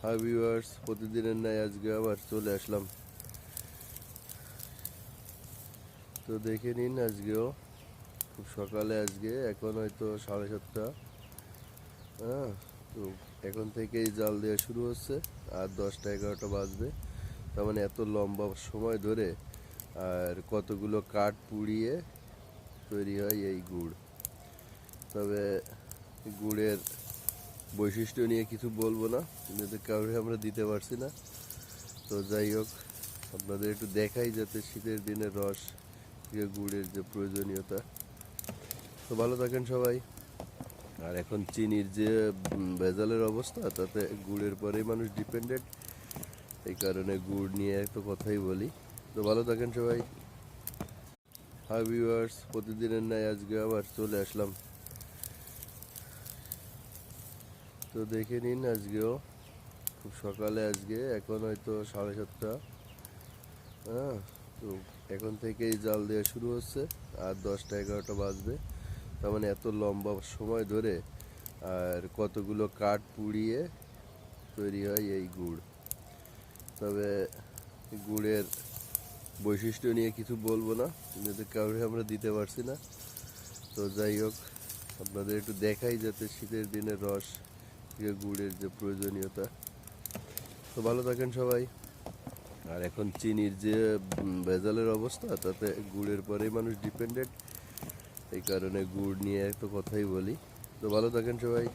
Hi viewers, প্রতিদিনের ন্যায় আজকে আবার চলে আসলাম। তো দেখে নিন, আজকেও খুব সকালে, আজকে এখন হয়তো 7:30। হ্যাঁ, তো এখন থেকেই জাল দেওয়া শুরু হচ্ছে, আর 10টা 11টা বাজবে। তার মানে এত লম্বা সময় ধরে আর কতগুলো কাঠ পুড়িয়ে তৈরি হয় এই গুড়। তবে গুড়ের বৈশিষ্ট্য নিয়ে কিছু বলবো না, কিন্তু কাউকে আমরা দিতে পারছি না। তো যাই হোক, আপনাদের একটু দেখাই যাতে শীতের দিনের রস গুড়ের যে প্রয়োজনীয়তা। তো ভালো থাকেন সবাই। আর এখন চিনির যে ভেজালের অবস্থা, তাতে গুড়ের পরেই মানুষ ডিপেন্ডেন্ট। এই কারণে গুড় নিয়ে তো কথাই বলি। তো ভালো থাকেন সবাই। হাই ভিউয়ার্স, প্রতিদিনের ন্যায় আজকে আবার চলে আসলাম। তো দেখে নিন, আজকেও খুব সকালে, আজকে এখন হয়তো 7:30। হ্যাঁ, তো এখন থেকেই জাল দেওয়া শুরু হচ্ছে, আর 10টা 11টা বাজবে। তার মানে এত লম্বা সময় ধরে আর কতগুলো কাঠ পুড়িয়ে তৈরি হয় এই গুড়। তবে গুড়ের বৈশিষ্ট্য নিয়ে কিছু বলবো না, কিন্তু কাউকে আমরা দিতে পারছি না। তো যাই হোক, আপনাদের একটু দেখাই যাতে শীতের দিনের রস গুড়ের যে প্রয়োজনীয়তা। তো ভালো থাকেন সবাই। আর এখন চিনির যে ভেজালের অবস্থা, তাতে গুড়ের পরেই মানুষ ডিপেন্ডেন্ট। এই কারণে গুড় নিয়ে তো কথাই বলি। তো ভালো থাকেন সবাই।